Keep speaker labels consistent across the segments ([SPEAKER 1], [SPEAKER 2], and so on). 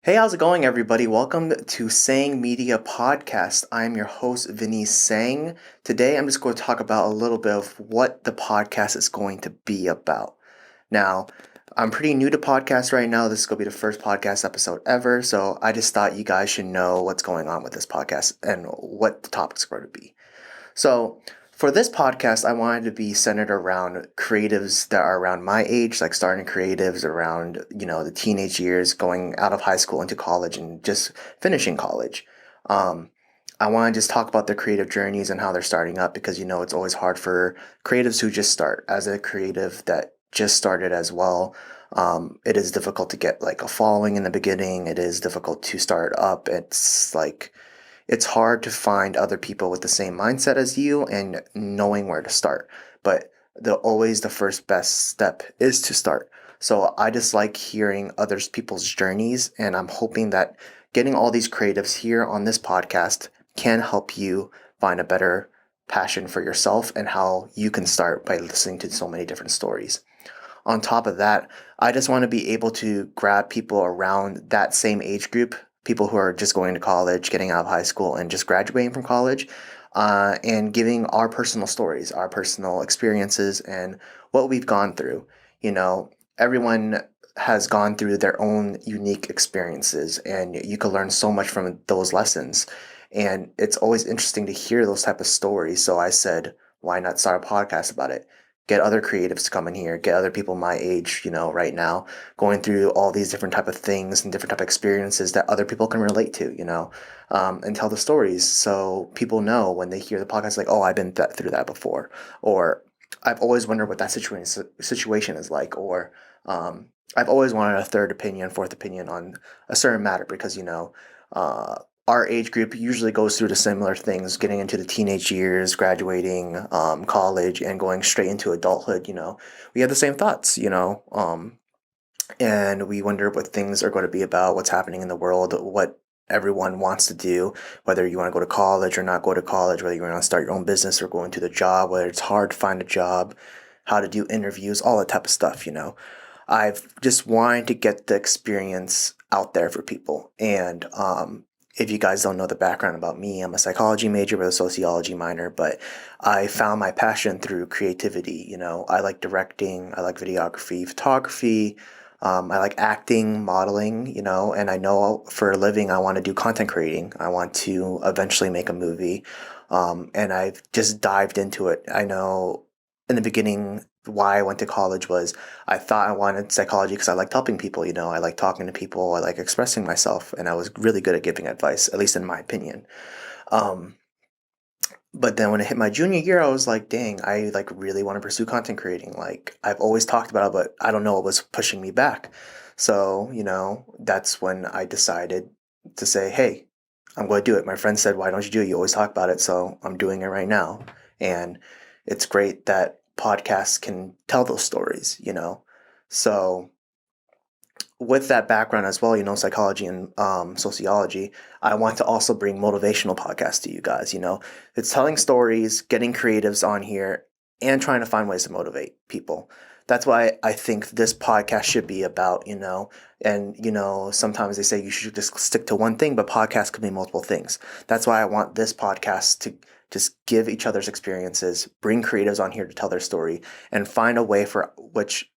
[SPEAKER 1] Hey, how's it going, everybody? Welcome to Seng Media Podcast. I'm your host, Vinny Sang. Today, I'm just going to talk about a little bit of what the podcast is going to be about. Now, I'm pretty new to podcasts right now. This is going to be the first podcast episode ever, so I just thought you guys should know what's going on with this podcast and what the topic's going to be. So, for this podcast, I wanted to be centered around creatives that are around my age, like starting creatives around, the teenage years, going out of high school into college and just finishing college. Um, I want to just talk about their creative journeys and how they're starting up because, it's always hard for creatives who just start. As a creative that just started as well, it is difficult to get like a following in the beginning. It is difficult to start up. It's hard to find other people with the same mindset as you and knowing where to start. But the first best step is to start. So I just like hearing others people's journeys, and I'm hoping that getting all these creatives here on this podcast can help you find a better passion for yourself and how you can start by listening to so many different stories. On top of that, I just want to be able to grab people around that same age group, people who are just going to college, getting out of high school, and just graduating from college, and giving our personal stories, our personal experiences, and what we've gone through. You know, everyone has gone through their own unique experiences, and you can learn so much from those lessons. And it's always interesting to hear those type of stories. So I said, why not start a podcast about it? Get other creatives to come in here, get other people my age, right now, going through all these different type of things and different type of experiences that other people can relate to, and tell the stories so people know when they hear the podcast, like, oh, I've been through that before, or I've always wondered what that situation is like, or I've always wanted a third opinion, fourth opinion on a certain matter because, uh, our age group usually goes through the similar things, getting into the teenage years, graduating, college, and going straight into adulthood. We have the same thoughts, and we wonder what things are going to be about, what's happening in the world, what everyone wants to do, whether you want to go to college or not go to college, whether you want to start your own business or go into the job, whether it's hard to find a job, how to do interviews, all that type of stuff. I've just wanted to get the experience out there for people. And if you guys don't know the background about me, I'm a psychology major with a sociology minor, but I found my passion through creativity. I like directing, I like videography, photography, I like acting, modeling, and I know for a living I want to do content creating. I want to eventually make a movie. And I've just dived into it. I know in the beginning, why I went to college was I thought I wanted psychology because I liked helping people. I like talking to people, I like expressing myself, and I was really good at giving advice, at least in my opinion. Um, but then when I hit my junior year, I was like, dang, I like really want to pursue content creating. Like I've always talked about it, but I don't know what was pushing me back. So, that's when I decided to say, hey, I'm going to do it. My friend said, why don't you do it? You always talk about it. So I'm doing it right now. And it's great that podcasts can tell those stories. So with that background as well, psychology and sociology, I want to also bring motivational podcasts to you guys. It's telling stories, getting creatives on here, and trying to find ways to motivate people. That's why I think this podcast should be about, and, sometimes they say you should just stick to one thing, but podcasts could be multiple things. That's why I want this podcast to just give each other's experiences, bring creatives on here to tell their story, and find a way for which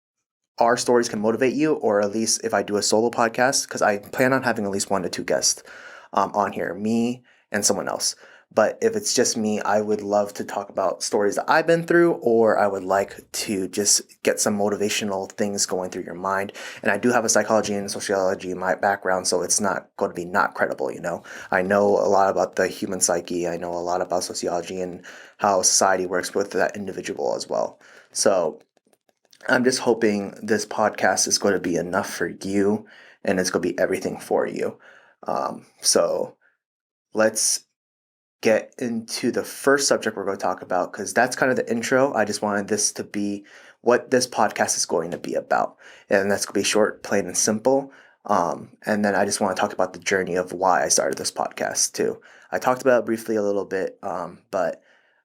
[SPEAKER 1] our stories can motivate you, or at least if I do a solo podcast, because I plan on having at least one to two guests on here, me and someone else. But if it's just me, I would love to talk about stories that I've been through, or I would like to just get some motivational things going through your mind. And I do have a psychology and sociology in my background, so it's not going to be not credible. I know a lot about the human psyche. I know a lot about sociology and how society works with that individual as well. So I'm just hoping this podcast is going to be enough for you and it's going to be everything for you. So let's get into the first subject we're going to talk about because that's kind of the intro. I just wanted this to be what this podcast is going to be about. And that's going to be short, plain, and simple. And then I just want to talk about the journey of why I started this podcast too. I talked about it briefly a little bit, but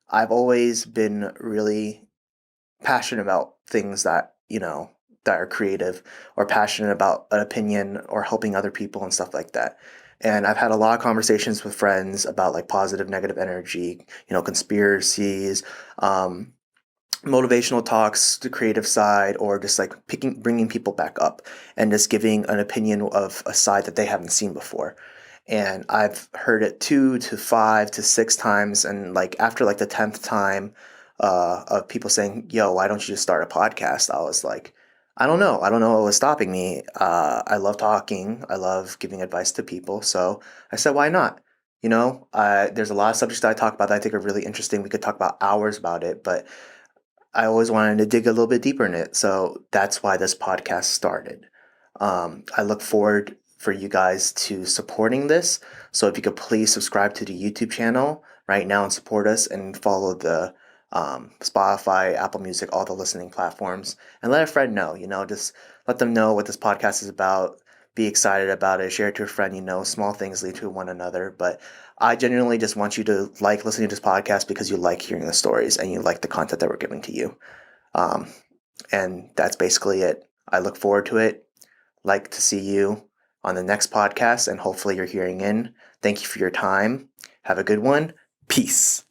[SPEAKER 1] I've always been really passionate about things that, that are creative or passionate about an opinion or helping other people and stuff like that. And I've had a lot of conversations with friends about like positive, negative energy, conspiracies, um, motivational talks, the creative side, or just like bringing people back up and just giving an opinion of a side that they haven't seen before. And I've heard it 2 to 5 to 6 times, and like after like the 10th time of people saying, "Yo, why don't you just start a podcast?" I was like, I don't know what was stopping me. I love talking. I love giving advice to people. So I said, why not? There's a lot of subjects that I talk about that I think are really interesting. We could talk about hours about it, but I always wanted to dig a little bit deeper in it. So that's why this podcast started. I look forward for you guys to supporting this. So if you could please subscribe to the YouTube channel right now and support us and follow the Spotify, Apple Music, all the listening platforms, and let a friend know, just let them know what this podcast is about. Be excited about it. Share it to a friend. Small things lead to one another. But I genuinely just want you to like listening to this podcast because you like hearing the stories and you like the content that we're giving to you. Um, and that's basically it. I look forward to it. Like to see you on the next podcast, and hopefully you're hearing in. Thank you for your time. Have a good one. Peace.